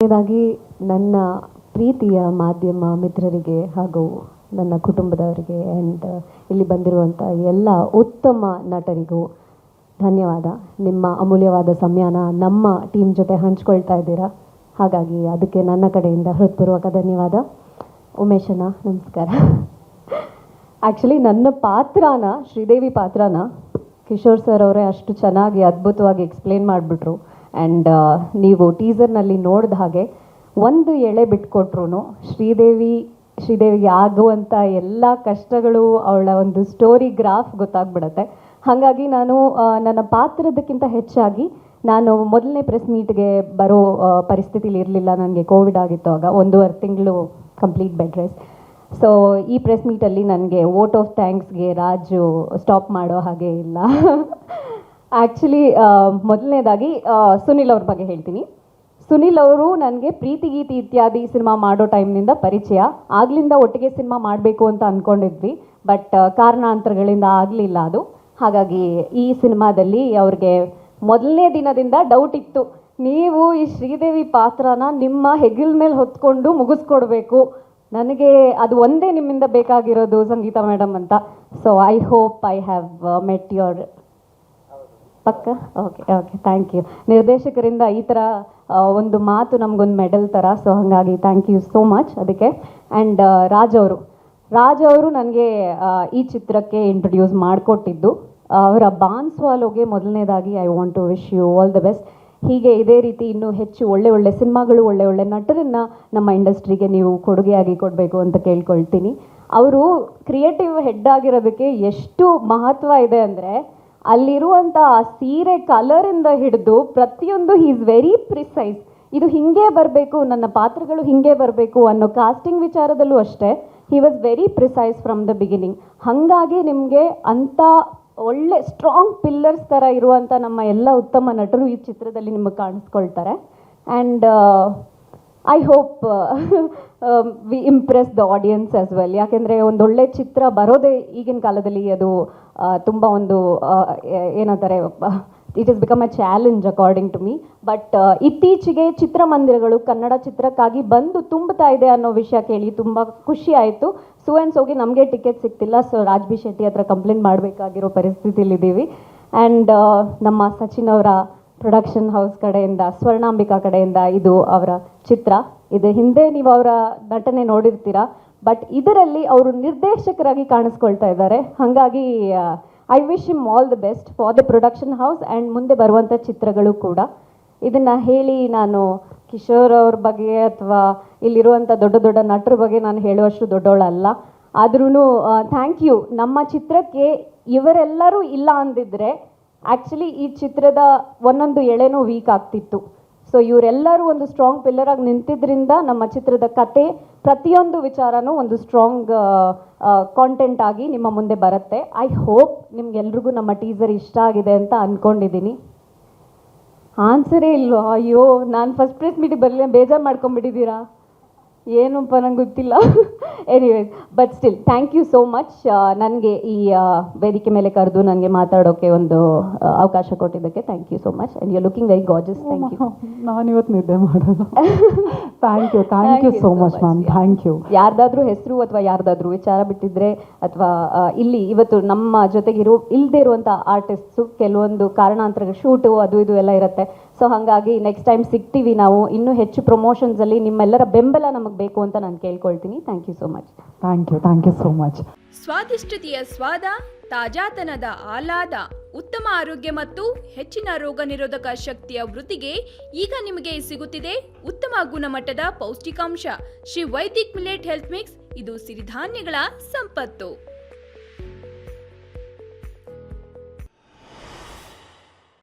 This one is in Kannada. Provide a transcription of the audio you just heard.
ಮೊದಲನೇದಾಗಿ ನನ್ನ ಪ್ರೀತಿಯ ಮಾಧ್ಯಮ ಮಿತ್ರರಿಗೆ ಹಾಗೂ ನನ್ನ ಕುಟುಂಬದವರಿಗೆ ಆ್ಯಂಡ್ ಇಲ್ಲಿ ಬಂದಿರುವಂಥ ಎಲ್ಲ ಉತ್ತಮ ನಟರಿಗೂ ಧನ್ಯವಾದ. ನಿಮ್ಮ ಅಮೂಲ್ಯವಾದ ಸಮಯನ ನಮ್ಮ ಟೀಮ್ ಜೊತೆ ಹಂಚ್ಕೊಳ್ತಾ ಇದ್ದೀರಾ, ಹಾಗಾಗಿ ಅದಕ್ಕೆ ನನ್ನ ಕಡೆಯಿಂದ ಹೃತ್ಪೂರ್ವಕ ಧನ್ಯವಾದ. ಉಮೇಶಣ್ಣ ನಮಸ್ಕಾರ. ಆ್ಯಕ್ಚುಲಿ ನನ್ನ ಪಾತ್ರನ, ಶ್ರೀದೇವಿ ಪಾತ್ರನ ಕಿಶೋರ್ ಸರ್ ಅವರೇ ಅಷ್ಟು ಚೆನ್ನಾಗಿ ಅದ್ಭುತವಾಗಿ ಎಕ್ಸ್ಪ್ಲೇನ್ ಮಾಡಿಬಿಟ್ರು. ಆ್ಯಂಡ್ ನೀವು ಟೀಸರ್ನಲ್ಲಿ ನೋಡಿದ ಹಾಗೆ ಒಂದು ಎಳೆ ಬಿಟ್ಕೊಟ್ರು ಶ್ರೀದೇವಿಗೆ ಆಗುವಂಥ ಎಲ್ಲ ಕಷ್ಟಗಳು, ಅವಳ ಒಂದು ಸ್ಟೋರಿ ಗ್ರಾಫ್ ಗೊತ್ತಾಗ್ಬಿಡುತ್ತೆ. ಹಾಗಾಗಿ ನಾನು ನನ್ನ ಪಾತ್ರದಕ್ಕಿಂತ ಹೆಚ್ಚಾಗಿ ನಾನು ಮೊದಲನೇ ಪ್ರೆಸ್ ಮೀಟ್ಗೆ ಬರೋ ಪರಿಸ್ಥಿತಿಲಿ ಇರಲಿಲ್ಲ. ನನಗೆ ಕೋವಿಡ್ ಆಗಿತ್ತು, ಆಗ 1.5 ತಿಂಗಳು ಕಂಪ್ಲೀಟ್ ಬೆಡ್ ರೆಸ್ಟ್. ಸೊ ಈ ಪ್ರೆಸ್ ಮೀಟಲ್ಲಿ ನನಗೆ ವೋಟ್ ಆಫ್ ಥ್ಯಾಂಕ್ಸ್ಗೆ ರಾಜು ಸ್ಟಾಪ್ ಮಾಡೋ ಹಾಗೆ ಇಲ್ಲ. ಆ್ಯಕ್ಚುಲಿ ಮೊದಲನೇದಾಗಿ ಸುನಿಲ್ ಅವ್ರ ಬಗ್ಗೆ ಹೇಳ್ತೀನಿ. ಸುನಿಲ್ ಅವರು ನನಗೆ ಪ್ರೀತಿ ಗೀತಿ ಇತ್ಯಾದಿ ಸಿನಿಮಾ ಮಾಡೋ ಟೈಮ್ನಿಂದ ಪರಿಚಯ. ಆಗ್ಲಿಂದ ಒಟ್ಟಿಗೆ ಸಿನಿಮಾ ಮಾಡಬೇಕು ಅಂತ ಅಂದ್ಕೊಂಡಿದ್ವಿ, ಬಟ್ ಕಾರಣಾಂತರಗಳಿಂದ ಆಗಲಿಲ್ಲ ಅದು. ಹಾಗಾಗಿ ಈ ಸಿನಿಮಾದಲ್ಲಿ ಅವ್ರಿಗೆ ಮೊದಲನೇ ದಿನದಿಂದ ಡೌಟ್ ಇತ್ತು, ನೀವು ಈ ಶ್ರೀದೇವಿ ಪಾತ್ರನ ನಿಮ್ಮ ಹೆಗಲ ಮೇಲೆ ಹೊತ್ಕೊಂಡು ಮುಗಿಸ್ಕೊಡ್ಬೇಕು, ನನಗೆ ಅದು ಒಂದೇ ನಿಮ್ಮಿಂದ ಬೇಕಾಗಿರೋದು ಸಂಗೀತ ಮೇಡಮ್ ಅಂತ. So I hope I have met your ಪಕ್ಕ. Okay thank you. ನಿರ್ದೇಶಕರಿಂದ ಈ ಥರ ಒಂದು ಮಾತು ನಮಗೊಂದು ಮೆಡಲ್ ಥರ. ಸೊ ಹಾಗಾಗಿ ಥ್ಯಾಂಕ್ ಯು ಸೋ ಮಚ್ ಅದಕ್ಕೆ. ಆ್ಯಂಡ್ ರಾಜ್ ಅವರು ನನಗೆ ಈ ಚಿತ್ರಕ್ಕೆ ಇಂಟ್ರೊಡ್ಯೂಸ್ ಮಾಡಿಕೊಟ್ಟಿದ್ದು. ಅವರ ಬಾನ್ಸ್ವಾಲೋಗೆ ಮೊದಲನೇದಾಗಿ I want to wish you all the best. ಹೀಗೆ ಇದೇ ರೀತಿ ಇನ್ನೂ ಹೆಚ್ಚು ಒಳ್ಳೆ ಸಿನಿಮಾಗಳು, ಒಳ್ಳೆ ನಟರನ್ನು ನಮ್ಮ ಇಂಡಸ್ಟ್ರಿಗೆ ನೀವು ಕೊಡುಗೆಯಾಗಿ ಕೊಡಬೇಕು ಅಂತ ಕೇಳ್ಕೊಳ್ತೀನಿ. ಅವರು ಕ್ರಿಯೇಟಿವ್ ಹೆಡ್ ಆಗಿರೋದಕ್ಕೆ ಎಷ್ಟು ಮಹತ್ವ ಇದೆ ಅಂದರೆ, ಅಲ್ಲಿರುವಂಥ ಆ ಸೀರೆ ಕಲರಿಂದ ಹಿಡಿದು ಪ್ರತಿಯೊಂದು ಹಿ ಈಸ್ ವೆರಿ ಪ್ರಿಸೈಸ್. ಇದು ಹೀಗೆ ಬರಬೇಕು, ನನ್ನ ಪಾತ್ರಗಳು ಹೀಗೆ ಬರಬೇಕು ಅನ್ನೋ ಕಾಸ್ಟಿಂಗ್ ವಿಚಾರದಲ್ಲೂ ಅಷ್ಟೇ he was very precise from the beginning. ಹಾಗಾಗಿ ನಿಮಗೆ ಅಂಥ ಒಳ್ಳೆ ಸ್ಟ್ರಾಂಗ್ ಪಿಲ್ಲರ್ಸ್ ಥರ ಇರುವಂಥ ನಮ್ಮ ಎಲ್ಲ ಉತ್ತಮ ನಟರು ಈ ಚಿತ್ರದಲ್ಲಿ ನಿಮಗೆ ಕಾಣಿಸ್ಕೊಳ್ತಾರೆ. And I hope we impress the audience as well. ಯಾಕೆಂದರೆ ಒಂದೊಳ್ಳೆ ಚಿತ್ರ ಬರೋದೇ ಈಗಿನ ಕಾಲದಲ್ಲಿ ಅದು ತುಂಬ ಒಂದು ಏನಂತಾರೆ, it is become a challenge according to me. But ಇತ್ತೀಚೆಗೆ ಚಿತ್ರಮಂದಿರಗಳು ಕನ್ನಡ ಚಿತ್ರಕ್ಕಾಗಿ ಬಂದು ತುಂಬುತ್ತಾ ಇದೆ ಅನ್ನೋ ವಿಷಯ ಕೇಳಿ ತುಂಬ ಖುಷಿ ಆಯಿತು. ಸೋಗೆ ನಮಗೆ ಟಿಕೆಟ್ ಸಿಗ್ತಿಲ್ಲ, ಸೊ ರಾಜ್ ಬಿ ಶೆಟ್ಟಿ ಹತ್ರ ಕಂಪ್ಲೇಂಟ್ ಮಾಡಬೇಕಾಗಿರೋ ಪರಿಸ್ಥಿತಿಲಿದ್ದೀವಿ. ಆ್ಯಂಡ್ ನಮ್ಮ ಸಚಿನ್ ಅವರ ಪ್ರೊಡಕ್ಷನ್ ಹೌಸ್ ಕಡೆಯಿಂದ, ಸ್ವರ್ಣಾಂಬಿಕಾ ಕಡೆಯಿಂದ ಇದು ಅವರ ಚಿತ್ರ. ಇದು ಹಿಂದೆ ನೀವು ಅವರ ನಟನೆ ನೋಡಿರ್ತೀರ, ಬಟ್ ಇದರಲ್ಲಿ ಅವರು ನಿರ್ದೇಶಕರಾಗಿ ಕಾಣಿಸ್ಕೊಳ್ತಾ ಇದ್ದಾರೆ. ಹಾಗಾಗಿ I wish him all the best for the production house and ಮುಂದೆ ಬರುವಂಥ ಚಿತ್ರಗಳು ಕೂಡ. ಇದನ್ನು ಹೇಳಿ ನಾನು ಕಿಶೋರ್ ಅವ್ರ ಬಗ್ಗೆ ಅಥವಾ ಇಲ್ಲಿರುವಂಥ ದೊಡ್ಡ ನಟರ ಬಗ್ಗೆ ನಾನು ಹೇಳುವಷ್ಟು ದೊಡ್ಡವಳಲ್ಲ. ಆದ್ರೂ ಥ್ಯಾಂಕ್ ಯು. ನಮ್ಮ ಚಿತ್ರಕ್ಕೆ ಇವರೆಲ್ಲರೂ ಇಲ್ಲ ಅಂದಿದ್ರೆ ಆ್ಯಕ್ಚುಲಿ ಈ ಚಿತ್ರದ ಒಂದೊಂದು ಎಳೆನೂ ವೀಕ್ ಆಗ್ತಿತ್ತು. ಸೊ ಇವರೆಲ್ಲರೂ ಒಂದು ಸ್ಟ್ರಾಂಗ್ ಪಿಲ್ಲರಾಗಿ ನಿಂತಿದ್ದರಿಂದ ನಮ್ಮ ಚಿತ್ರದ ಕತೆ ಪ್ರತಿಯೊಂದು ವಿಚಾರನೂ ಒಂದು ಸ್ಟ್ರಾಂಗ್ ಕಾಂಟೆಂಟ್ ಆಗಿ ನಿಮ್ಮ ಮುಂದೆ ಬರುತ್ತೆ. ಐ ಹೋಪ್ ನಿಮ್ಗೆಲ್ರಿಗೂ ನಮ್ಮ ಟೀಸರ್ ಇಷ್ಟ ಆಗಿದೆ ಅಂತ ಅಂದ್ಕೊಂಡಿದ್ದೀನಿ. ಆನ್ಸರೇ ಇಲ್ವಾ? ಅಯ್ಯೋ, ನಾನು ಫಸ್ಟ್ ಪ್ರೆಸ್ ಮೀಟಿಗೆ ಬರಲಿಲ್ಲ, ಬೇಜಾರು ಮಾಡ್ಕೊಂಬಿಟ್ಟಿದ್ದೀರಾ ಏನಪ್ಪ, ನಂಗೆ ಗೊತ್ತಿಲ್ಲ. Anyways, but still thank you so much. ನನಗೆ ಈ ವೇದಿಕೆ ಮೇಲೆ ಕರೆದು ನನಗೆ ಮಾತಾಡೋಕ್ಕೆ ಒಂದು ಅವಕಾಶ ಕೊಟ್ಟಿದ್ದಕ್ಕೆ thank you so much. And you looking very gorgeous. Thank you. ನಾನು ಇವತ್ತು ನಿದ್ದೆ ಮಾಡೋದು. Thank you so much ma'am. Thank you. ಯಾರ್ದಾದ್ರೂ ಹೆಸರು ಅಥವಾ ಯಾರ್ದಾದ್ರೂ ವಿಚಾರ ಬಿಟ್ಟಿದ್ರೆ ಅಥವಾ ಇಲ್ಲಿ ಇವತ್ತು ನಮ್ಮ ಜೊತೆಗೆ ಇಲ್ಲದೆ ಇರುವಂಥ ಆರ್ಟಿಸ್ಟ್ಸು ಕೆಲವೊಂದು ಕಾರಣಾಂತರ ಶೂಟು ಅದು ಇದು ಎಲ್ಲ ಇರುತ್ತೆ. ಸೊ ಹಾಗಾಗಿ ನೆಕ್ಸ್ಟ್ ಟೈಮ್ ಸಿಗ್ತೀವಿ ನಾವು. ಇನ್ನೂ ಹೆಚ್ಚು ಪ್ರಮೋಷನ್ಸಲ್ಲಿ ನಿಮ್ಮೆಲ್ಲರ ಬೆಂಬಲ ನಮಗೆ ಬೇಕು ಅಂತ ನಾನು ಕೇಳ್ಕೊಳ್ತೀನಿ. Thank you so much. Thank you so much. ಸ್ವಾದಿಷ್ಟತೆಯ ಸ್ವಾದ, ತಾಜಾತನದ ಆಹ್ಲಾದ, ಉತ್ತಮ ಆರೋಗ್ಯ ಮತ್ತು ಹೆಚ್ಚಿನ ರೋಗ ನಿರೋಧಕ ಶಕ್ತಿಯ ವೃದ್ಧಿಗೆ ಈಗ ನಿಮಗೆ ಸಿಗುತ್ತಿದೆ ಉತ್ತಮ ಗುಣಮಟ್ಟದ ಪೌಷ್ಟಿಕಾಂಶ Shri Vaidik millet health mix. ಇದು ಸಿರಿಧಾನ್ಯಗಳ ಸಂಪತ್ತು.